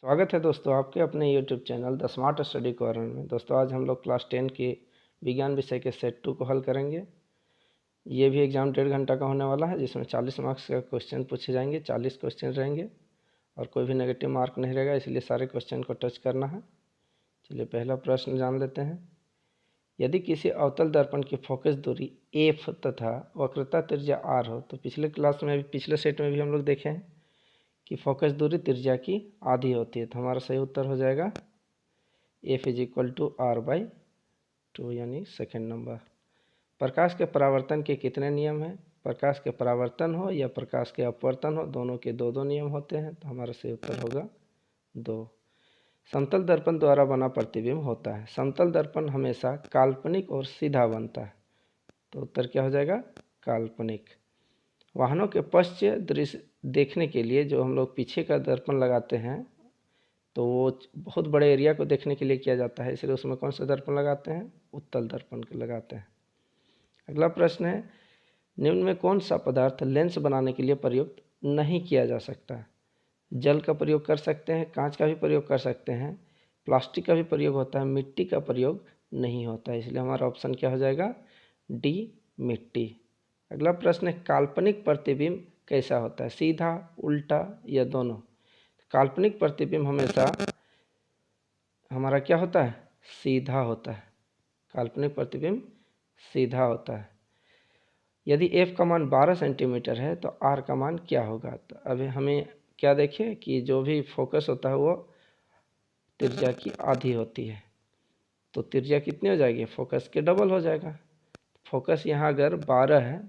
स्वागत है दोस्तों आपके अपने YouTube channel the smart study corner में। दोस्तों आज हम लोग क्लास 10 के विज्ञान विषय के सेट 2 को हल करेंगे। ये भी एग्ज़ाम 1.5 घंटा का होने वाला है, जिसमें 40 मार्क्स का क्वेश्चन पूछे जाएंगे। 40 क्वेश्चन रहेंगे और कोई भी नेगेटिव मार्क नहीं रहेगा, इसलिए सारे क्वेश्चन को टच करना है। चलिए पहला प्रश्न जान लेते हैं। यदि किसी अवतल दर्पण की फोकस दूरी एफ तथा वक्रता त्रिज्या आर हो, तो पिछले सेट में भी हम लोग देखे हैं कि फोकस दूरी त्रिज्या की आधी होती है। तो हमारा सही उत्तर हो जाएगा F is equal to R by 2 यानी सेकेंड नंबर। प्रकाश के परावर्तन के कितने नियम हैं? प्रकाश के परावर्तन हो या प्रकाश के अपवर्तन हो, दोनों के दो दो नियम होते हैं। तो हमारा सही उत्तर होगा 2। समतल दर्पण द्वारा बना प्रतिबिंब होता है। समतल दर्पण हमेशा काल्पनिक और सीधा बनता है, तो उत्तर क्या हो जाएगा? काल्पनिक। वाहनों के पश्च दृश्य देखने के लिए जो हम लोग पीछे का दर्पण लगाते हैं, तो वो बहुत बड़े एरिया को देखने के लिए किया जाता है, इसलिए उसमें कौन सा दर्पण लगाते हैं? उत्तल दर्पण को लगाते हैं। अगला प्रश्न है, निम्न में कौन सा पदार्थ लेंस बनाने के लिए प्रयुक्त नहीं किया जा सकता? जल का प्रयोग कर सकते हैं, कांच का भी प्रयोग कर सकते हैं, प्लास्टिक का भी प्रयोग होता है, मिट्टी का प्रयोग नहीं होता है, इसलिए हमारा ऑप्शन क्या हो जाएगा? डी, मिट्टी। अगला प्रश्न है, काल्पनिक प्रतिबिंब कैसा होता है? सीधा, उल्टा या दोनों? काल्पनिक प्रतिबिंब हमेशा हमारा क्या होता है? सीधा होता है। काल्पनिक प्रतिबिंब सीधा होता है। यदि f का मान 12 सेंटीमीटर है तो r का मान क्या होगा? तो अभी हमें क्या देखिए कि जो भी फोकस होता है वो त्रिज्या की आधी होती है, तो त्रिज्या कितनी हो जाएगी? फोकस के डबल हो जाएगा। फोकस यहाँ अगर 12 है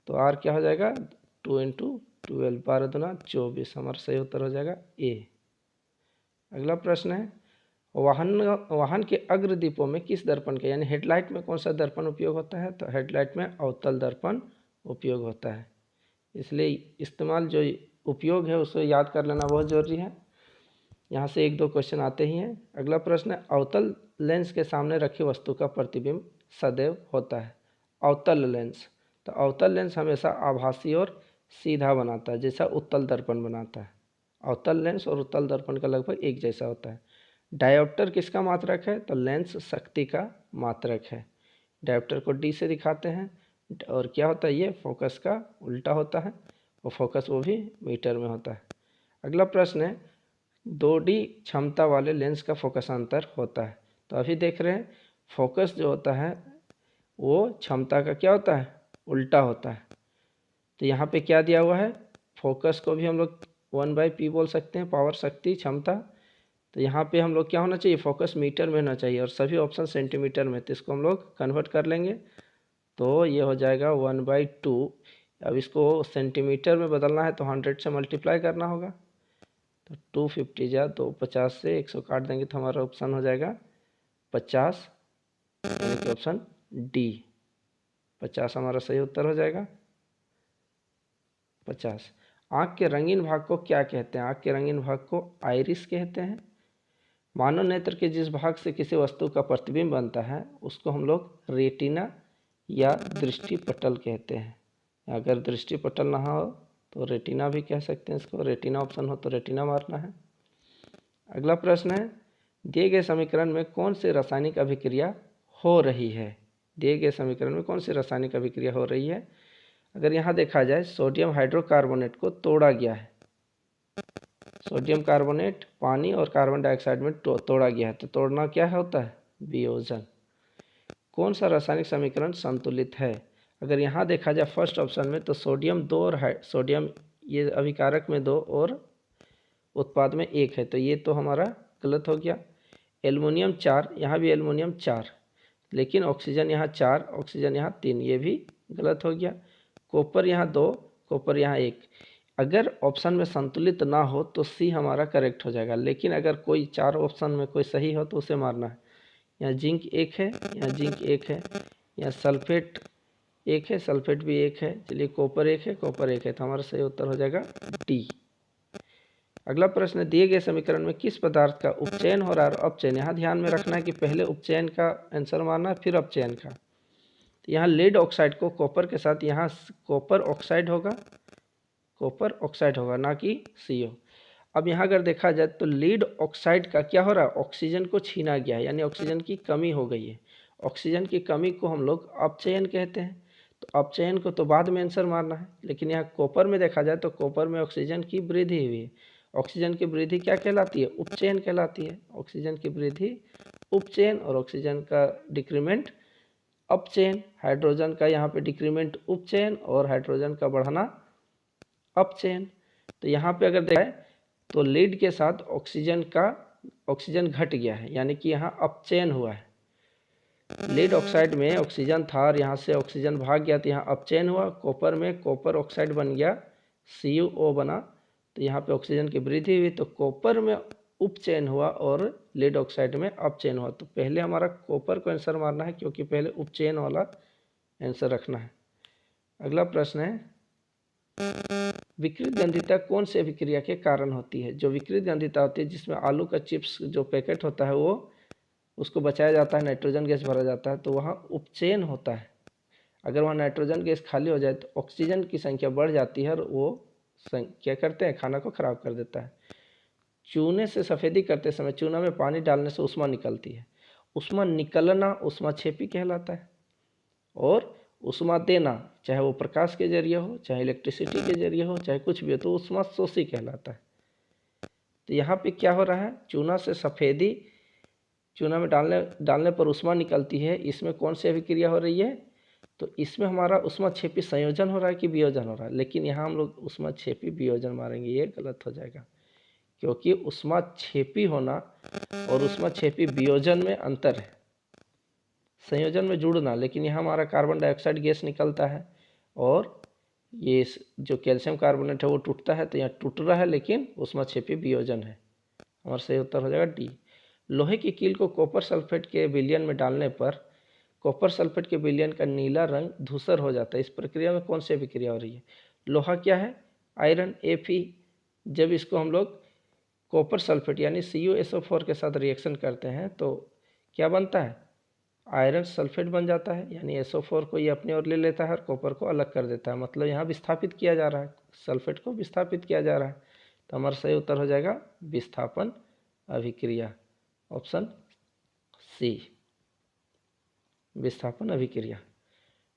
तो r क्या हो जाएगा? 2 इंटू 12, 12 दूना 24। हमारा सही उत्तर हो जाएगा ए। अगला प्रश्न है, वाहन के अग्रदीपों में किस दर्पण के यानी हेडलाइट में कौन सा दर्पण उपयोग होता है? तो हेडलाइट में अवतल दर्पण उपयोग होता है, इसलिए इस्तेमाल जो उपयोग है उसे याद कर लेना बहुत ज़रूरी है। यहाँ से 1-2 क्वेश्चन आते ही हैं। अगला प्रश्न है, अवतल लेंस के सामने रखी वस्तु का प्रतिबिंब सदैव होता है। अवतल लेंस, तो अवतल लेंस हमेशा आभासी और सीधा बनाता है, जैसा उत्तल दर्पण बनाता है। अवतल लेंस और उत्तल दर्पण का लगभग एक जैसा होता है। डायोप्टर किसका मात्रक है? तो लेंस शक्ति का मात्रक है। डायोप्टर को डी से दिखाते हैं, और क्या होता है? ये फोकस का उल्टा होता है, और फोकस वो भी मीटर में होता है। अगला प्रश्न है, 2D क्षमता वाले लेंस का फोकसांतर होता है। तो अभी देख रहे हैं फोकस जो होता है वो क्षमता का क्या होता है? उल्टा होता है। तो यहाँ पे क्या दिया हुआ है? फोकस को भी हम लोग 1/p बोल सकते हैं, पावर, शक्ति, क्षमता। तो यहाँ पे हम लोग क्या होना चाहिए? फोकस मीटर में होना चाहिए, और सभी ऑप्शन सेंटीमीटर में, तो इसको हम लोग कन्वर्ट कर लेंगे, तो ये हो जाएगा 1/2। अब इसको सेंटीमीटर में बदलना है तो 100 से मल्टीप्लाई करना होगा, तो 250 या 250 से 100 काट देंगे तो हमारा ऑप्शन हो जाएगा 50, यानी कि ऑप्शन डी 50 हमारा सही उत्तर हो जाएगा। 50। आँख के रंगीन भाग को क्या कहते हैं? आँख के रंगीन भाग को आइरिस कहते हैं। मानव नेत्र के जिस भाग से किसी वस्तु का प्रतिबिंब बनता है उसको हम लोग रेटिना या दृष्टिपटल कहते हैं। अगर दृष्टिपटल ना हो तो रेटिना भी कह सकते हैं इसको। रेटिना ऑप्शन हो तो रेटिना मारना है। अगला प्रश्न है, दिए गए समीकरण में कौन सी रासायनिक अभिक्रिया हो रही है? दिए गए समीकरण में कौन सी रासायनिक अभिक्रिया हो रही है? अगर यहाँ देखा जाए, सोडियम हाइड्रोकार्बोनेट को तोड़ा गया है। सोडियम कार्बोनेट पानी और कार्बन डाइऑक्साइड में तोड़ा गया है, तो तोड़ना क्या होता है? वियोजन। कौन सा रासायनिक समीकरण संतुलित है? अगर यहाँ देखा जाए फर्स्ट ऑप्शन में, तो सोडियम 2 और सोडियम ये अभिकारक में 2 और उत्पाद में 1 है, तो ये तो हमारा गलत हो गया। एल्युमिनियम 4, यहाँ भी एल्युमिनियम 4, लेकिन ऑक्सीजन यहाँ 4, ऑक्सीजन यहाँ 3, ये भी गलत हो गया। कॉपर यहाँ 2, कॉपर यहाँ 1। अगर ऑप्शन में संतुलित ना हो तो सी हमारा करेक्ट हो जाएगा, लेकिन अगर कोई 4 ऑप्शन में कोई सही हो तो उसे मारना है। यहाँ जिंक 1 है, यहाँ जिंक 1 है, यहाँ सल्फेट 1 है, सल्फेट भी 1 है। चलिए कॉपर 1 है, कॉपर 1 है, तो हमारा सही उत्तर हो जाएगा डी। अगला प्रश्न, दिए गए समीकरण में किस पदार्थ का उपचयन हो रहा है और अपचयन? यहाँ ध्यान में रखना है कि पहले उपचयन का आंसर मारना है, फिर अपचयन का। तो यहाँ लेड ऑक्साइड को कॉपर के साथ, यहाँ कॉपर ऑक्साइड होगा, कॉपर ऑक्साइड होगा, ना कि CO। अब यहाँ अगर देखा जाए तो लीड ऑक्साइड का क्या हो रहा है, ऑक्सीजन को छीना गया है, यानी ऑक्सीजन की कमी हो गई है। ऑक्सीजन की कमी को हम लोग अपचयन कहते हैं। तो अपचयन को तो बाद में आंसर मारना है, लेकिन यहाँ कॉपर में देखा जाए तो कॉपर में ऑक्सीजन की वृद्धि हुई है। ऑक्सीजन की वृद्धि क्या कहलाती है, उपचयन कहलाती है। ऑक्सीजन की वृद्धि उपचयन और ऑक्सीजन का डिक्रीमेंट अपचयन। हाइड्रोजन का यहाँ पे डिक्रीमेंट उपचयन और हाइड्रोजन का बढ़ना अपचयन। तो यहाँ पे अगर देखा जाए तो लीड के साथ ऑक्सीजन घट गया है, यानी कि यहाँ अपचयन हुआ है। लीड ऑक्साइड में ऑक्सीजन था और यहाँ से ऑक्सीजन भाग गया तो यहाँ अपचयन हुआ। कॉपर में कॉपर ऑक्साइड बन गया, CuO बना, तो यहाँ पे ऑक्सीजन की वृद्धि हुई, तो कॉपर में उपचयन हुआ और लीड ऑक्साइड में अपचयन हुआ। तो पहले हमारा कॉपर को आंसर मारना है, क्योंकि पहले उपचयन वाला आंसर रखना है। अगला प्रश्न है, विकृत गंधिता कौन से अभिक्रिया के कारण होती है। जो विकृत गंधिता होती है जिसमें आलू का चिप्स जो पैकेट होता है वो उसको बचाया जाता है, नाइट्रोजन गैस भरा जाता है, तो वहाँ उपचयन होता है। अगर वहाँ नाइट्रोजन गैस खाली हो जाए तो ऑक्सीजन की संख्या बढ़ जाती है और वो क्या करते हैं, खाना को खराब कर देता है। चूने से सफ़ेदी करते समय चूना में पानी डालने से उष्मा निकलती है। उष्मा निकलना उष्माक्षेपी कहलाता है। और उष्मा देना, चाहे वो प्रकाश के जरिए हो, चाहे इलेक्ट्रिसिटी के जरिए हो, चाहे कुछ भी हो, तो उष्मा शोषी कहलाता है। तो यहाँ पे क्या हो रहा है, चूना से सफ़ेदी, चूना में डालने पर उष्मा निकलती है। इसमें कौन सी अभिक्रिया हो रही है, तो इसमें हमारा उष्माक्षेपी संयोजन हो रहा है कि वियोजन हो रहा है। लेकिन यहाँ हम लोग उष्माक्षेपी वियोजन मारेंगे, ये गलत हो जाएगा, क्योंकि उष्माक्षेपी होना और उष्माक्षेपी वियोजन में अंतर है। संयोजन में जुड़ना, लेकिन यहाँ हमारा कार्बन डाइऑक्साइड गैस निकलता है और ये जो कैल्शियम कार्बोनेट है वो टूटता है, तो यहाँ टूट रहा है, लेकिन उष्माक्षेपी वियोजन है। हमारा सही उत्तर हो जाएगा डी। लोहे की कील को कॉपर सल्फेट के विलयन में डालने पर कॉपर सल्फेट के विलयन का नीला रंग धूसर हो जाता है। इस प्रक्रिया में कौन सी अभिक्रिया हो रही है। लोहा क्या है, आयरन Fe। जब इसको हम लोग कॉपर सल्फेट यानी CuSO4 के साथ रिएक्शन करते हैं तो क्या बनता है, आयरन सल्फेट बन जाता है, यानी SO4 को ये अपनी ओर ले लेता है और कॉपर को अलग कर देता है। मतलब यहाँ विस्थापित किया जा रहा है, सल्फेट को विस्थापित किया जा रहा है। तो हमारा सही उत्तर हो जाएगा विस्थापन अभिक्रिया, ऑप्शन सी, विस्थापन अभिक्रिया।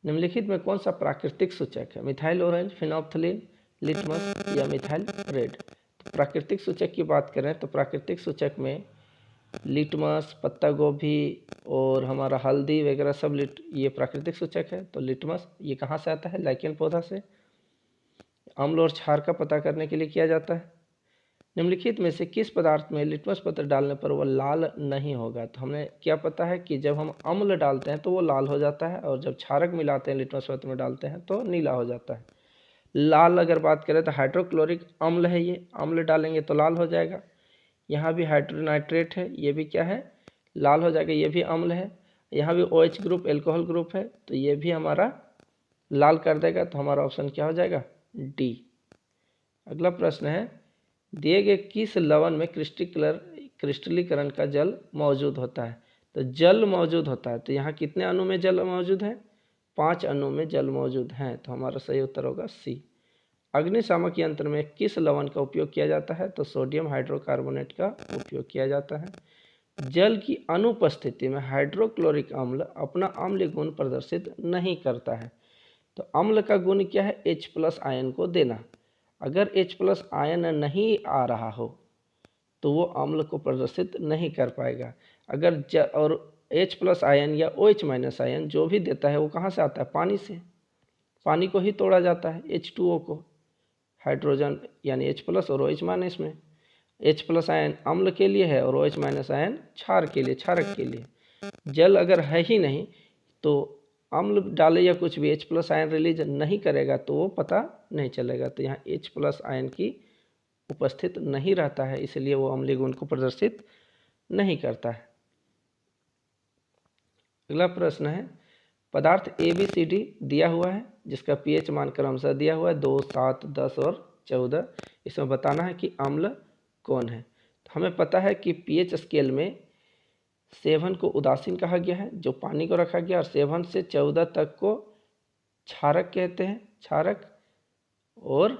निम्नलिखित में कौन सा प्राकृतिक सूचक है, मिथाइल ऑरेंज, फिनोप्थलीन, लिटमस या मिथाइल रेड। तो प्राकृतिक सूचक की बात करें तो प्राकृतिक सूचक में लिटमस, पत्ता गोभी और हमारा हल्दी वगैरह सब ये प्राकृतिक सूचक है। तो लिटमस ये कहाँ से आता है, लाइकेन पौधा से। अम्ल और क्षार का पता करने के लिए किया जाता है। निम्नलिखित में से किस पदार्थ में लिटमस पत्र डालने पर वह लाल नहीं होगा। तो हमें क्या पता है कि जब हम अम्ल डालते हैं तो वो लाल हो जाता है, और जब क्षारक मिलाते हैं लिटमस पत्र में डालते हैं तो नीला हो जाता है। लाल अगर बात करें तो हाइड्रोक्लोरिक अम्ल है, ये अम्ल डालेंगे तो लाल हो जाएगा। यहाँ भी हाइड्रोनाइट्रेट है, ये भी क्या है, लाल हो जाएगा, ये भी अम्ल है। यहाँ भी OH ग्रुप एल्कोहल ग्रुप है, तो ये भी हमारा लाल कर देगा। तो हमारा ऑप्शन क्या हो जाएगा, डी। अगला प्रश्न है, दिए गए किस लवण में क्रिस्टलीकरण का जल मौजूद होता है। तो जल मौजूद होता है, तो यहाँ कितने अणु में जल मौजूद है, 5 अणु में जल मौजूद हैं। तो हमारा सही उत्तर होगा सी। अग्निशामक यंत्र में किस लवण का उपयोग किया जाता है। तो सोडियम हाइड्रोकार्बोनेट का उपयोग किया जाता है। जल की अनुपस्थिति में हाइड्रोक्लोरिक अम्ल अपना अम्लीय गुण प्रदर्शित नहीं करता है। तो अम्ल का गुण क्या है, H+ आयन को देना। अगर H+ आयन नहीं आ रहा हो तो वो अम्ल को प्रदर्शित नहीं कर पाएगा। अगर और H+ आयन या OH- आयन जो भी देता है वो कहाँ से आता है, पानी से। पानी को ही तोड़ा जाता है, H2O को, हाइड्रोजन यानी H+ और OH- में। H+ आयन अम्ल के लिए है और OH- आयन क्षार के लिए, क्षारक के लिए। जल अगर है ही नहीं तो अम्ल डाले या कुछ भी H+ आयन रिलीज नहीं करेगा तो वो पता नहीं चलेगा। तो यहाँ H+ आयन की उपस्थित नहीं रहता है, इसलिए वो अम्लीय गुण को प्रदर्शित नहीं करता है। अगला प्रश्न है, पदार्थ ABCD दिया हुआ है जिसका pH मान क्रमशः दिया हुआ है 2, 7, 10 और 14। इसमें बताना है कि अम्ल कौन है। तो हमें पता है कि pH स्केल में 7 को उदासीन कहा गया है, जो पानी को रखा गया, और 7 से 14 तक को क्षारक कहते हैं, क्षारक। और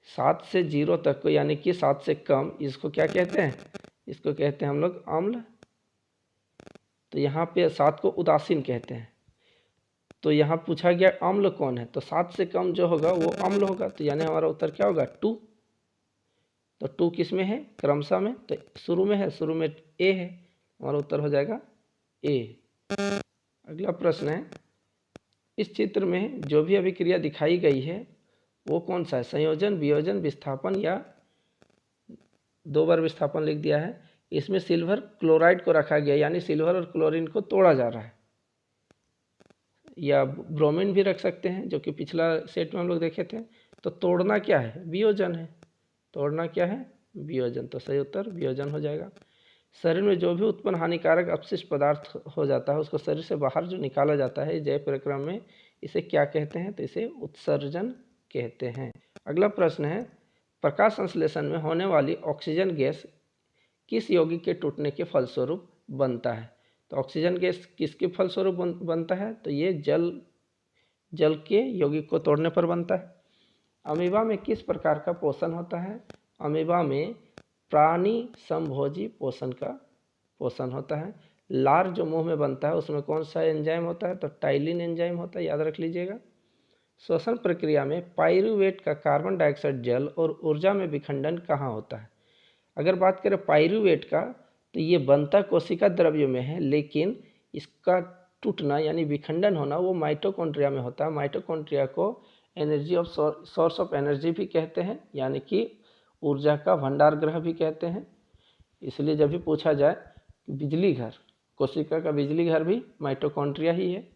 7 से 0 तक को यानी कि 7 से कम, इसको क्या कहते हैं? इसको कहते हैं हम लोग अम्ल। तो यहाँ पे 7 को उदासीन कहते हैं। तो यहाँ पूछा गया अम्ल कौन है, तो 7 से कम जो होगा वो अम्ल होगा। तो यानी हमारा उत्तर क्या होगा? 2। तो 2 किस में है? क्रमशः में। तो शुरू में है, शुरू में ए है, हमारा उत्तर हो जाएगा ए। अगला प्रश्न है, इस चित्र में जो भी अभिक्रिया दिखाई गई है वो कौन सा है? संयोजन, वियोजन, विस्थापन या 2 बार विस्थापन लिख दिया है। इसमें सिल्वर क्लोराइड को रखा गया, यानी सिल्वर और क्लोरीन को तोड़ा जा रहा है, या ब्रोमीन भी रख सकते हैं, जो कि पिछला सेट में हम लोग देखे थे। तो तोड़ना क्या है? वियोजन है। तोड़ना क्या है? वियोजन। तो सही उत्तर वियोजन हो जाएगा। शरीर में जो भी उत्पन्न हानिकारक अपशिष्ट पदार्थ हो जाता है उसको शरीर से बाहर जो निकाला जाता है जैव प्रक्रिया में, इसे क्या कहते हैं? तो इसे उत्सर्जन कहते हैं। अगला प्रश्न है, प्रकाश संश्लेषण में होने वाली ऑक्सीजन गैस किस यौगिक के टूटने के फलस्वरूप बनता है? तो ऑक्सीजन गैस किसके फलस्वरूप बनता है? तो ये जल के यौगिक को तोड़ने पर बनता है। अमीबा में किस प्रकार का पोषण होता है? अमीबा में प्राणी समभोजी पोषण का पोषण होता है। लार जो मुंह में बनता है उसमें कौन सा एंजाइम होता है? तो टाइलिन एंजाइम होता है, याद रख लीजिएगा। श्वसन प्रक्रिया में पाइरूवेट का कार्बन डाइऑक्साइड जल और ऊर्जा में विखंडन कहाँ होता है? अगर बात करें पाइरूवेट का, तो ये बनता कोशिका द्रव्य में है, लेकिन इसका टूटना यानी विखंडन होना वो माइटोकॉन्ड्रिया में होता है। माइटोकॉन्ड्रिया को energy of source of energy भी कहते हैं, यानी कि ऊर्जा का भंडार ग्रह भी कहते हैं। इसलिए जब भी पूछा जाए बिजली घर, कोशिका का बिजली घर भी माइटोकॉन्ड्रिया ही है।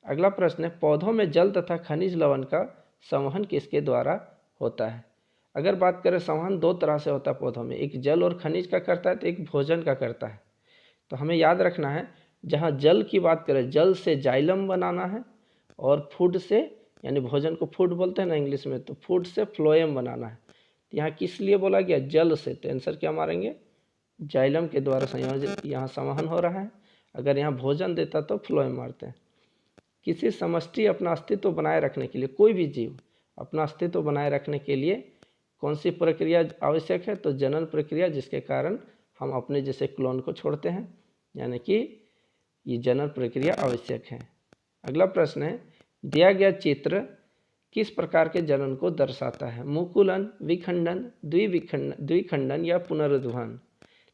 अगला प्रश्न है, पौधों में जल तथा खनिज लवण का संवहन किसके द्वारा होता है? अगर बात करें संवहन 2 तरह से होता है पौधों में, एक जल और खनिज का करता है, तो एक भोजन का करता है। तो हमें याद रखना है, जहाँ जल की बात करें, जल से जाइलम बनाना है, और फूड से, यानी भोजन को फूड बोलते हैं ना इंग्लिश में, तो फूड से फ्लोएम बनाना है। तो यहाँ किस लिए बोला गया? जल से। तो आंसर क्या मारेंगे? जाइलम के द्वारा संयोजन यहाँ संवहन हो रहा है। अगर यहाँ भोजन देता तो फ्लोएम मारते हैं। किसी समष्टि अपना अस्तित्व बनाए रखने के लिए, कोई भी जीव अपना अस्तित्व बनाए रखने के लिए कौन सी प्रक्रिया आवश्यक है? तो जनन प्रक्रिया, जिसके कारण हम अपने जैसे क्लोन को छोड़ते हैं, यानी कि ये जनन प्रक्रिया आवश्यक है। अगला प्रश्न है, दिया गया चित्र किस प्रकार के जनन को दर्शाता है? मुकुलन, विखंडन, द्विखंडन या पुनरुद्वहन?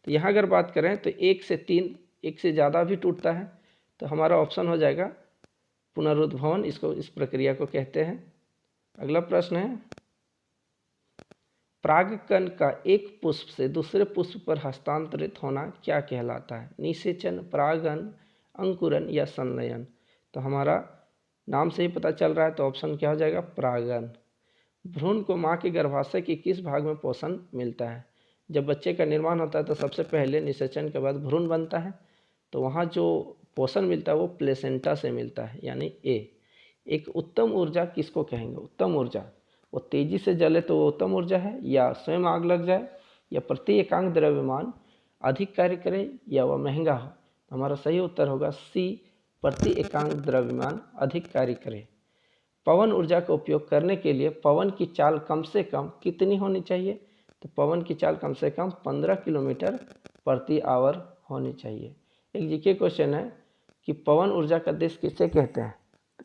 तो यहाँ अगर बात करें तो 1 से 3, 1 से ज़्यादा भी टूटता है, तो हमारा ऑप्शन हो जाएगा पुनरुद्भवन, इसको इस प्रक्रिया को कहते हैं। अगला प्रश्न है, परागकण का एक पुष्प से दूसरे पुष्प पर हस्तांतरित होना क्या कहलाता है? निषेचन, परागन, अंकुरन या संलयन? तो हमारा नाम से ही पता चल रहा है, तो ऑप्शन क्या हो जाएगा? परागन। भ्रूण को माँ के गर्भाशय के किस भाग में पोषण मिलता है? जब बच्चे का निर्माण होता है तो सबसे पहले निषेचन के बाद भ्रूण बनता है, तो वहाँ जो पोषण मिलता है वो प्लेसेंटा से मिलता है, यानी ए। एक उत्तम ऊर्जा किसको कहेंगे? उत्तम ऊर्जा, वो तेजी से जले तो वो उत्तम ऊर्जा है, या स्वयं आग लग जाए, या प्रति एकांक द्रव्यमान अधिक कार्य करे, या वह महंगा हो? हमारा सही उत्तर होगा सी, प्रति एकांक द्रव्यमान अधिक कार्य करे। पवन ऊर्जा का उपयोग करने के लिए पवन की चाल कम से कम कितनी होनी चाहिए? तो पवन की चाल कम से कम 15 किलोमीटर प्रति आवर होनी चाहिए। एक जीके क्वेश्चन है कि पवन ऊर्जा का देश किसे कहते हैं?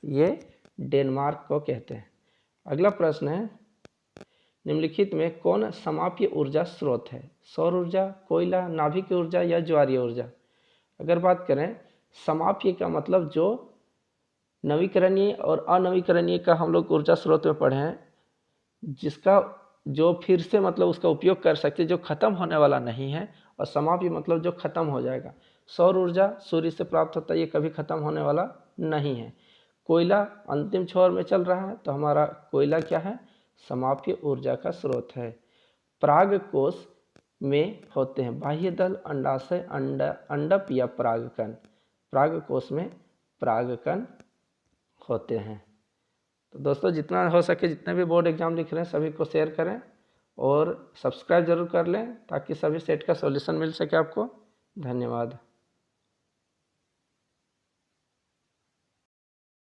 ये डेनमार्क को कहते हैं। अगला प्रश्न है, निम्नलिखित में कौन समाप्य ऊर्जा स्रोत है? सौर ऊर्जा, कोयला, नाभिक ऊर्जा या ज्वारीय ऊर्जा? अगर बात करें समाप्य का मतलब जो नवीकरणीय और अनवीकरणीय का हम लोग ऊर्जा स्रोत में पढ़े हैं, जिसका जो फिर से मतलब उसका उपयोग कर सकते, जो खत्म होने वाला नहीं है, और समाप्य मतलब जो खत्म हो जाएगा। सौर ऊर्जा सूर्य से प्राप्त होता है, ये कभी खत्म होने वाला नहीं है। कोयला अंतिम छोर में चल रहा है, तो हमारा कोयला क्या है? समाप्य ऊर्जा का स्रोत है। पराग कोश में होते हैं बाह्य दल, अंडाशय, अंडप या परागकण? पराग कोश में परागकण होते हैं। तो दोस्तों जितना हो सके, जितने भी बोर्ड एग्जाम लिख रहे हैं सभी को शेयर करें और सब्सक्राइब जरूर कर लें, ताकि सभी सेट का सॉल्यूशन मिल सके आपको। धन्यवाद।